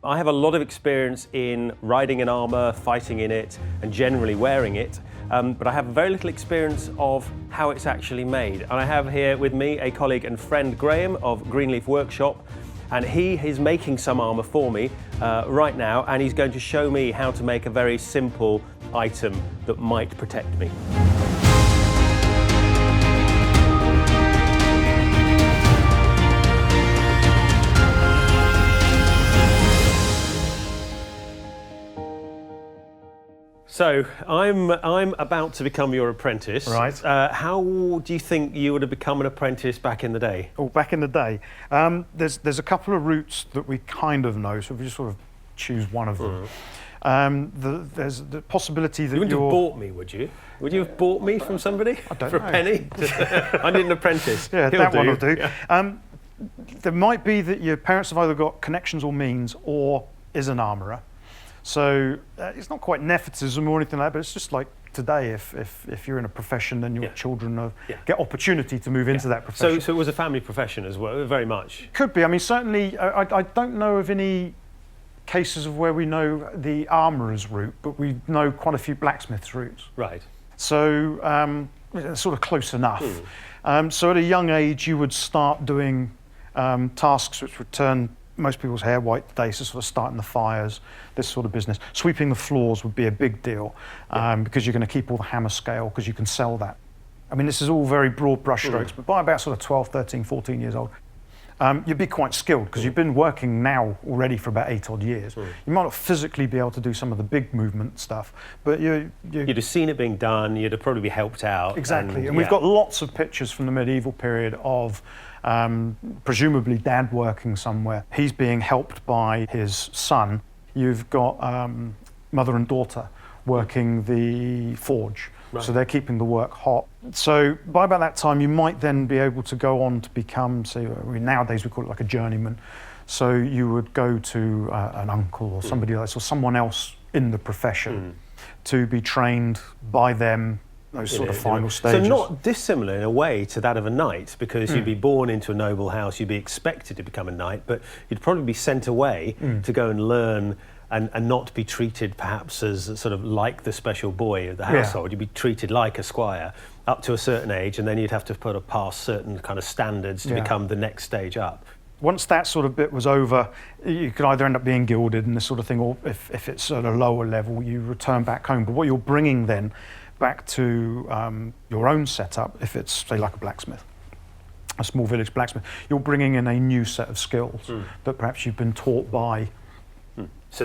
I have a lot of experience in riding an armour, fighting in it, and generally wearing it, but I have very little experience of how it's actually made. And I have here with me a colleague and friend, Graham, of Greenleaf Workshop, and he is making some armour for me right now, and he's going to show me how to make a very simple item that might protect me. So I'm about to become your apprentice. Right. How do you think you would have become an apprentice back in the day? Oh, back in the day, there's a couple of routes that we kind of know, so if we just sort of choose one of them. There's the possibility that you wouldn't have bought me, would you? Would you have bought me from somebody? I don't for know. a penny? I need an apprentice. Yeah, that one will do. Yeah. There might be that your parents have either got connections or means, or is an armourer. So it's not quite nepotism or anything like that, but it's just like today, if you're in a profession, then your children get opportunity to move into that profession. So it was a family profession as well, very much. Could be. I mean, certainly, I don't know of any cases of where we know the armourer's route, but we know quite a few blacksmiths' routes. Right. So it's sort of close enough. So at a young age, you would start doing tasks which would turn most people's hair white today, so sort of starting the fires, this sort of business. Sweeping the floors would be a big deal because you're going to keep all the hammer scale because you can sell that. I mean, this is all very broad brushstrokes, but by about sort of 12, 13, 14 years old, you'd be quite skilled because you've been working now already for about 8 odd years. You might not physically be able to do some of the big movement stuff, but you'd have seen it being done, you'd have probably be helped out. Exactly, and we've got lots of pictures from the medieval period of presumably dad working somewhere. He's being helped by his son. You've got mother and daughter working the forge. Right. So they're keeping the work hot. So by about that time, you might then be able to go on to become, say, nowadays we call it like a journeyman. So you would go to an uncle or somebody else or someone else in the profession to be trained by them. Those sort of final stages. So not dissimilar in a way to that of a knight, because you'd be born into a noble house, you'd be expected to become a knight, but you'd probably be sent away to go and learn and not be treated perhaps as sort of like the special boy of the household. You'd be treated like a squire up to a certain age, and then you'd have to put a past certain kind of standards to become the next stage up. Once that sort of bit was over, you could either end up being gilded and this sort of thing, or if it's at a lower level, you return back home. But what you're bringing then back to your own setup, if it's, say, like a blacksmith, a small village blacksmith, you're bringing in a new set of skills that perhaps you've been taught by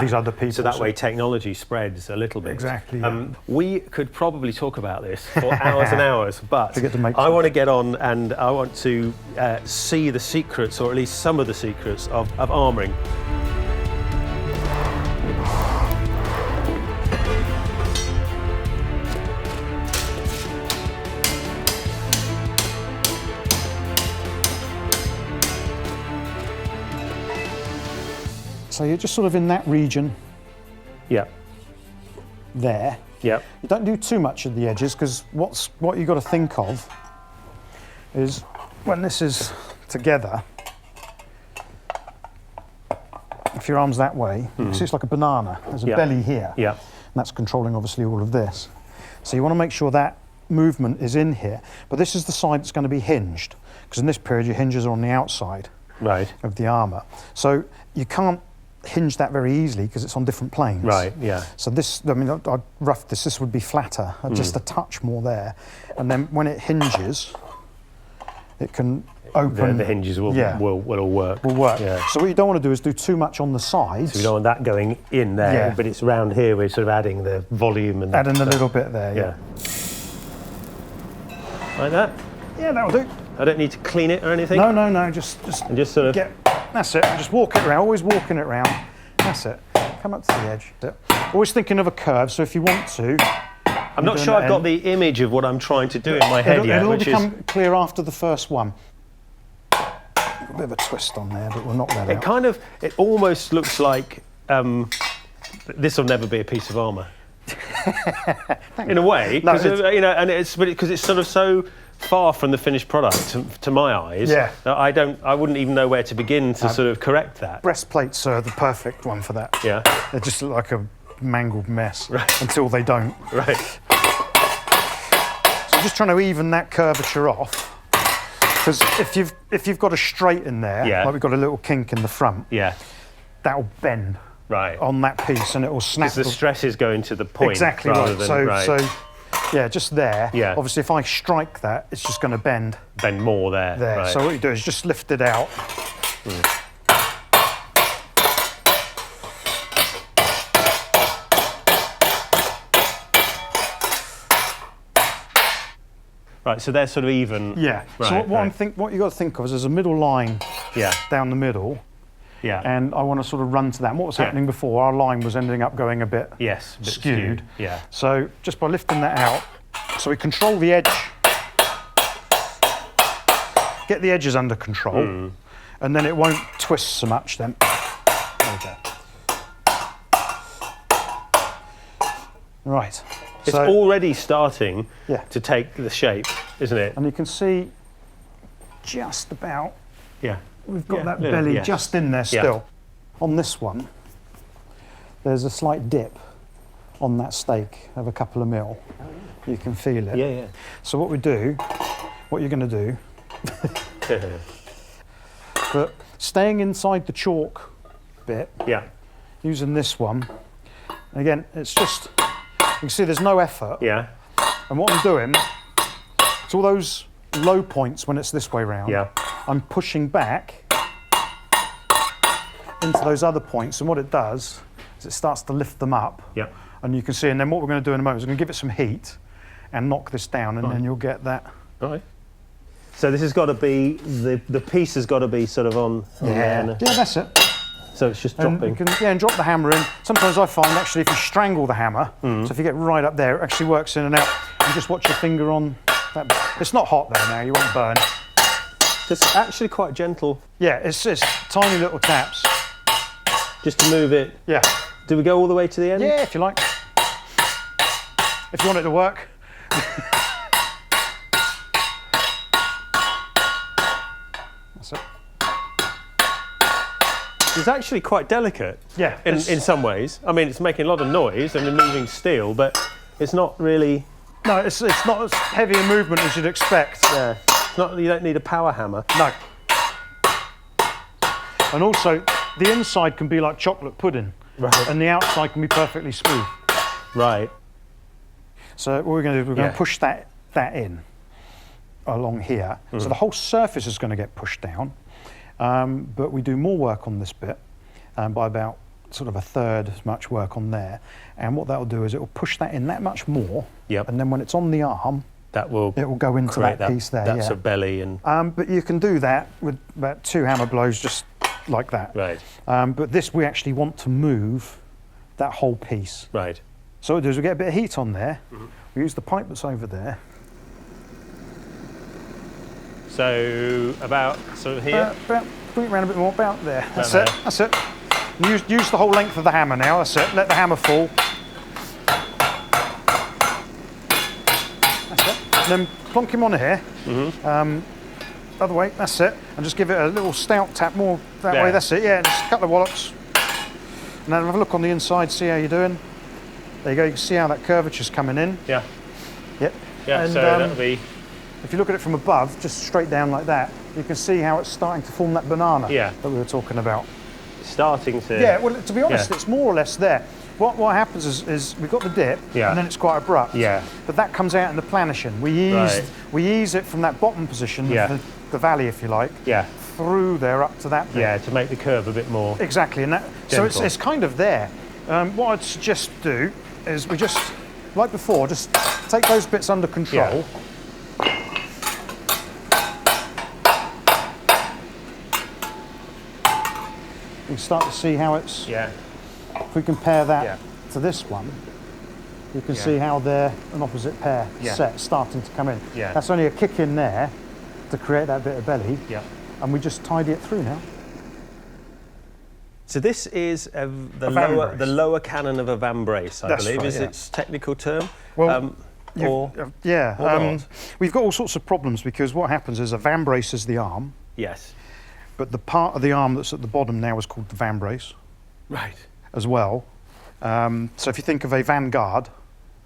these other people. So that way technology spreads a little bit. Exactly. We could probably talk about this for hours and hours, but I want to get on and I want to see the secrets, or at least some of the secrets of armouring. So you're just sort of in that region. Yeah. There. Yeah. You don't do too much at the edges, because what you've got to think of is when this is together, if your arm's that way, you see it's like a banana. There's a belly here. Yeah. And that's controlling obviously all of this. So you want to make sure that movement is in here, but this is the side that's going to be hinged, because in this period your hinges are on the outside of the armour. So you can't hinge that very easily because it's on different planes. Right, yeah. So this, I mean, I'd rough this would be flatter, just a touch more there. And then when it hinges, it can open. The hinges will all work. Will work. Yeah. So what you don't want to do is do too much on the sides. So you don't want that going in there, but it's around here we're sort of adding the volume and adding a little bit there, Like that? Yeah, that'll do. I don't need to clean it or anything? No, just sort of get, that's it, just walk it around, always walking it around, that's it. Come up to the edge. Always thinking of a curve, so if you want to... I'm not sure I've got the image of what I'm trying to do in my head yet. It'll become clear after the first one. A bit of a twist on there, but we'll knock that out. It almost looks like this will never be a piece of armour. In a way, because it's sort of so far from the finished product to my eyes. Yeah. I wouldn't even know where to begin to sort of correct that. Breastplates are the perfect one for that. Yeah. They just look like a mangled mess Right. until they don't. Right. So I'm just trying to even that curvature off. Because if you've got a straight in there, Yeah. like we've got a little kink in the front, Yeah. that'll bend Right. on that piece and it will snap. The stress is going to the point. Exactly rather right. Than, So yeah, just there. Yeah. Obviously, if I strike that, it's just going to bend bend more there. there. Right. So what you do is just lift it out. Right. So they're sort of even. Yeah. Right, So what right. what you got to think of is there's a middle line Yeah. down the middle, Yeah. and I want to sort of run to that. And what was Yeah. happening before, our line was ending up going a bit Yes. A bit skewed. Yeah. So just by lifting that out, so we control the edge, get the edges under control, and then it won't twist so much then. Okay. Right. It's So, already starting yeah. to take the shape, isn't it? And you can see just about, Yeah. we've got Yeah, that yeah, belly yes. just in there Yeah. still. On this one, there's a slight dip on that steak of a couple of mil. You can feel it. Yeah. Yeah. So what you're going to do, but staying inside the chalk bit, Yeah. using this one, again, it's just, you can see there's no effort. Yeah. And what I'm doing, it's all those low points when it's this way round. Yeah. I'm pushing back into those other points, and what it does is it starts to lift them up. Yeah. And you can see, and then what we're going to do in a moment is we're going to give it some heat and knock this down, and then you'll get that. All right. So this has got to be the piece has got to be sort of on there. Yeah, that's it. So it's just And dropping. you can, and drop the hammer in. Sometimes I find actually if you strangle the hammer, so if you get right up there, it actually works in and out. You just watch your finger on that. It's not hot though now, you won't burn. It's actually quite gentle, Yeah, it's tiny little taps. just to move it. Yeah. Do we go all the way to the end? Yeah, if you like. If you want it to work. That's it. It's actually quite delicate. Yeah. In some ways. I mean, it's making a lot of noise and moving steel, but it's not really. No, it's not as heavy a movement as you'd expect. Yeah. It's not. You don't need a power hammer. No. And also, the inside can be like chocolate pudding, Right. and the outside can be perfectly smooth. Right. So what we're going to do is we're going Yeah. to push that in along here. So the whole surface is going to get pushed down, but we do more work on this bit by about sort of a third as much work on there. And what that will do is it will push that in that much more. Yep. And then when it's on the arm, That will. it will go into create that piece there. That's yeah. a belly and. But you can do that with about 2 hammer blows, just like that. Right. But this, we actually want to move that whole piece. Right. So what we do is we get a bit of heat on there. We use the pipe that's over there. So about sort of here. About, bring it around a bit more, about there. That's there. it, that's it. And use the whole length of the hammer now, that's it. Let the hammer fall. That's it. And then plonk him on here. Other way, that's it. And just give it a little stout tap more that way, that's it. Yeah, just a couple of wallops. And then have a look on the inside, see how you're doing. There you go, you can see how that curvature's coming in. Yeah. Yep. Yeah. And, So that'll be. if you look at it from above, just straight down like that, you can see how it's starting to form that banana Yeah. that we were talking about. Starting to. Yeah, well, to be honest, Yeah. it's more or less there. What happens is we've got the dip, Yeah. and then it's quite abrupt. Yeah. But that comes out in the planishing. We ease it from that bottom position, Yeah. of the valley, if you like, Yeah. through there up to that bit. Yeah. To make the curve a bit more. Exactly, and that. So Gentle. it's kind of there. What I'd suggest do is we just, like before, just take those bits under control. You can start to see how it's. Yeah. If we compare that Yeah. to this one, you can Yeah. see how they're an opposite pair Yeah. set starting to come in. Yeah. That's only a kick in there to create that bit of belly, Yeah. and we just tidy it through now. So this is the Vambrace. lower canon of a Vambrace, I That's believe, right, is yeah. its technical term. Well, Or yeah, not? we've got all sorts of problems because what happens is a vambrace is the arm, Yes. but the part of the arm that's at the bottom now is called the vambrace Right. as well. So if you think of a vanguard,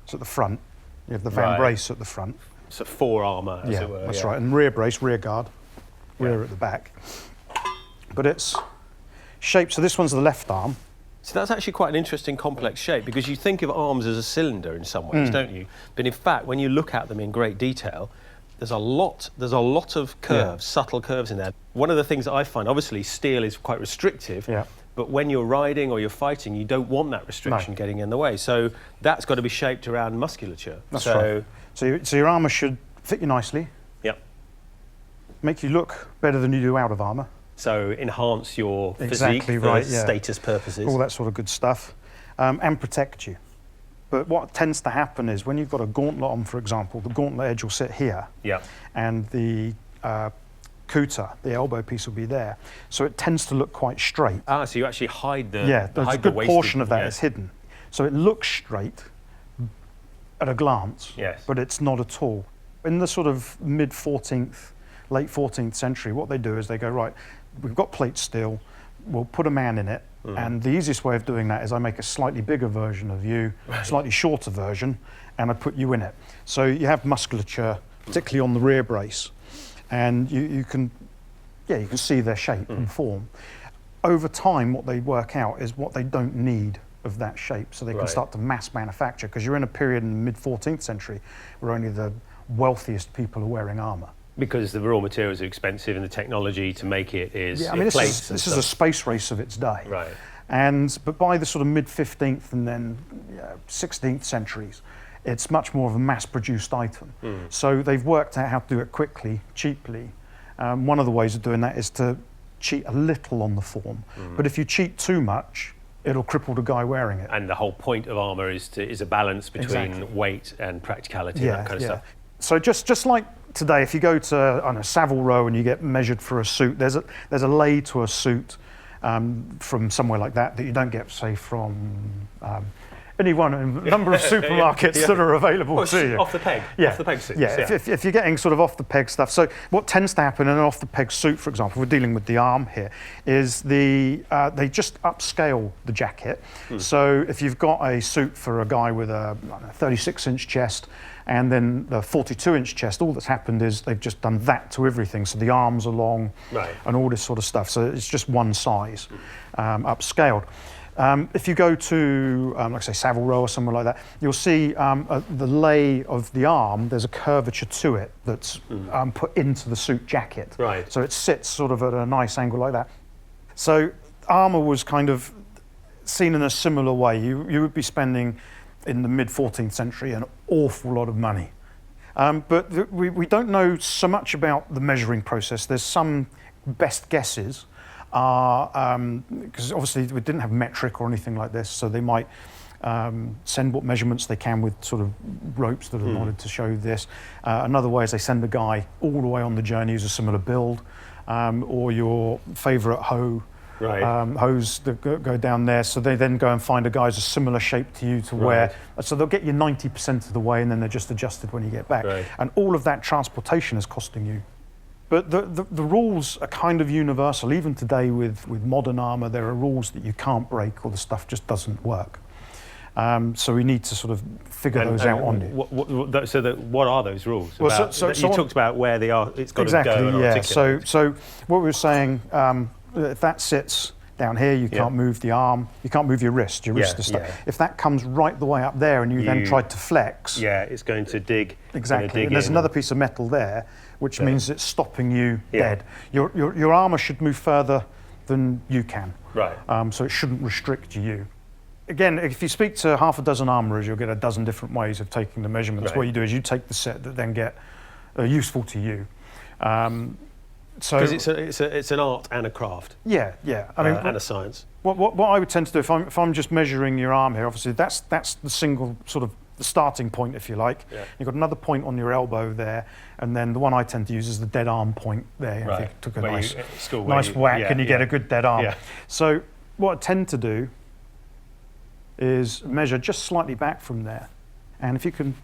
it's at the front. You have the Right. vambrace at the front. So fore armour, as Yeah, it were. that's right. And rear brace, rear guard, rear at the back. But it's shaped. So this one's the left arm. So that's actually quite an interesting complex shape because you think of arms as a cylinder in some ways, don't you? But in fact, when you look at them in great detail, there's a lot of curves, subtle curves in there. One of the things that I find, obviously steel is quite restrictive, but when you're riding or you're fighting, you don't want that restriction getting in the way. So that's got to be shaped around musculature. That's right. So your armour should fit you nicely. Yep. Make you look better than you do out of armour. So enhance your physique for status purposes. All that sort of good stuff. And protect you. But what tends to happen is when you've got a gauntlet on, for example, the gauntlet edge will sit here. Yeah. And the couture, the elbow piece will be there. So it tends to look quite straight. Ah, so you actually hide the there's a good portion of that is hidden. So it looks straight at a glance, but it's not at all. In the sort of mid-14th, late 14th century, what they do is they go, right, we've got plate steel, we'll put a man in it, and the easiest way of doing that is I make a slightly bigger version of you, slightly shorter version, and I put you in it. So you have musculature, particularly on the rear brace, and you can see their shape and form. Over time, what they work out is what they don't need of that shape, so they can start to mass manufacture, because you're in a period in the mid-14th century where only the wealthiest people are wearing armour. Because the raw materials are expensive and the technology to make it is this is a space race of its day. Right. But by the sort of mid-15th and then 16th centuries, it's much more of a mass-produced item. So they've worked out how to do it quickly, cheaply. One of the ways of doing that is to cheat a little on the form. But if you cheat too much, it'll cripple the guy wearing it. And the whole point of armour is a balance between weight and practicality and that kind of stuff. So just like today, if you go to Savile Row and you get measured for a suit, there's a lay to a suit from somewhere like that you don't get, say, from any one number of supermarkets that are available to you. Off the peg. Off the peg suits. If you're getting sort of off the peg stuff. So what tends to happen in an off the peg suit, for example, we're dealing with the arm here, is they just upscale the jacket. So if you've got a suit for a guy with a 36-inch chest and then the 42-inch chest, all that's happened is they've just done that to everything. So the arms are long and all this sort of stuff. So it's just one size upscaled. If you go to, like say, Savile Row or somewhere like that, you'll see the lay of the arm, there's a curvature to it that's put into the suit jacket. So it sits sort of at a nice angle like that. So armour was kind of seen in a similar way. You would be spending, in the mid-14th century, an awful lot of money. But we don't know so much about the measuring process. There's some best guesses. Because obviously we didn't have metric or anything like this, so they might send what measurements they can with sort of ropes that are knotted to show this. Another way is they send a guy all the way on the journey who's a similar build, or your favourite hose that go down there, so they then go and find a guy who's a similar shape to you to wear. So they'll get you 90% of the way, and then they're just adjusted when you get back. And all of that transportation is costing you. But the rules are kind of universal. Even today with modern armour, there are rules that you can't break or the stuff just doesn't work. So we need to sort of figure those out on you. What are those rules? Well, you talked about where they are, it's got to go and articulate. So what we were saying, if that sits down here, you can't move the arm, you can't move your wrist is stuck. If that comes right the way up there and you then tried to flex... it's going to dig. Exactly, and there's another piece of metal there, which means it's stopping you dead. Your armour should move further than you can. So it shouldn't restrict you. Again, if you speak to half a dozen armourers, you'll get a dozen different ways of taking the measurements. What you do is you take the set that then get useful to you. Because it's an art and a craft. I mean, and a science. What I would tend to do if I'm just measuring your arm here, obviously that's the single sort of the starting point, if you like. You've got another point on your elbow there, and then the one I tend to use is the dead arm point there. If you took a nice whack and you get a good dead arm. So what I tend to do is measure just slightly back from there, and if you can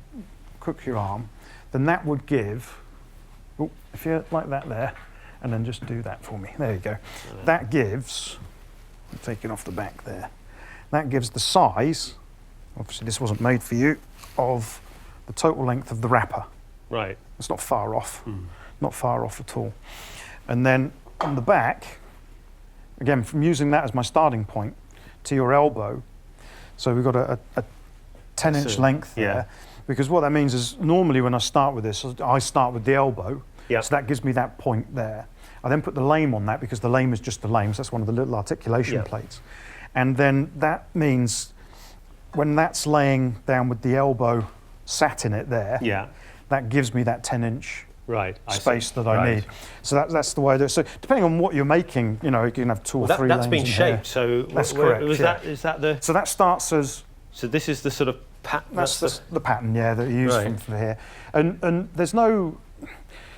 cook your arm, then that would give, oh, if you like that there, and then just do that for me. There you go. Yeah. That gives, I'm taking off the back there, that gives the size, obviously this wasn't made for you, of the total length of the wrapper. Right. It's not far off, not far off at all. And then on the back, again, from using that as my starting point to your elbow, so we've got a 10-inch length there, because what that means is normally when I start with this, I start with the elbow, so that gives me that point there. I then put the lame on that because the lame is just the lame, so that's one of the little articulation plates. And then that means when that's laying down with the elbow sat in it there, that gives me that 10-inch space that I need. So that's the way I do it. So depending on what you're making, you know, you can have 2 or 3 lanes. That's been shaped, so that's correct. Is that the? So that starts as. So this is the sort of pattern. That's the pattern, that you use from here. And there's no.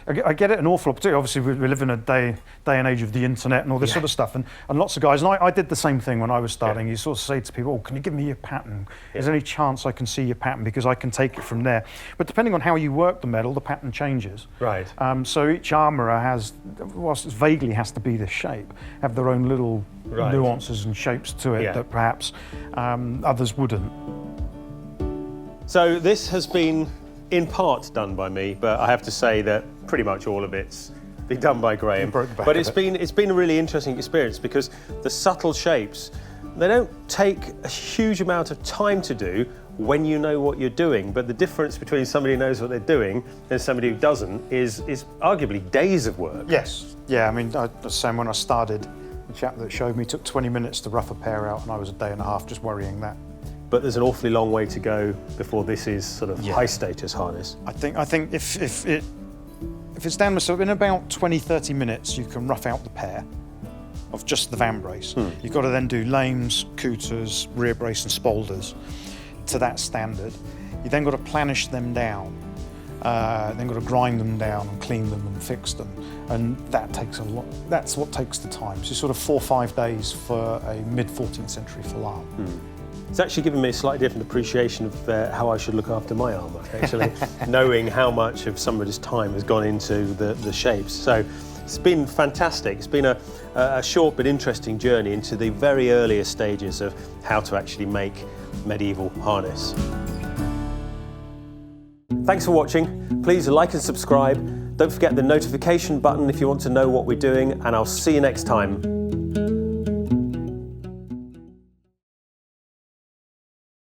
I get it an awful lot, particularly obviously we live in a day and age of the internet and all this sort of stuff, and lots of guys, and I did the same thing when I was starting. You sort of say to people, can you give me your pattern? Is there any chance I can see your pattern, because I can take it from there? But depending on how you work the metal, the pattern changes. Right. So each armourer has, whilst it vaguely has to be this shape, have their own little nuances and shapes to it that perhaps others wouldn't. So this has been in part done by me, but I have to say that pretty much all of it's been done by Graham. But it's been a really interesting experience, because the subtle shapes, they don't take a huge amount of time to do when you know what you're doing. But the difference between somebody who knows what they're doing and somebody who doesn't is arguably days of work. Yes. Yeah, I mean, I was saying when I started, the chap that showed me took 20 minutes to rough a pair out, and I was a day and a half just worrying that. But there's an awfully long way to go before this is sort of high status harness. I think if it's down to, so in about 20-30 minutes you can rough out the pair of just the Vambrace. You've got to then do lames, coutures, rear brace and spolders to that standard. You then got to planish them down, then got to grind them down and clean them and fix them, and that takes a lot. That's what takes the time. So sort of 4 or 5 days for a mid-14th century full arm. It's actually given me a slightly different appreciation of how I should look after my armour, actually, knowing how much of somebody's time has gone into the shapes. So it's been fantastic. It's been a short but interesting journey into the very earliest stages of how to actually make medieval harness. Thanks for watching. Please like and subscribe. Don't forget the notification button if you want to know what we're doing, and I'll see you next time.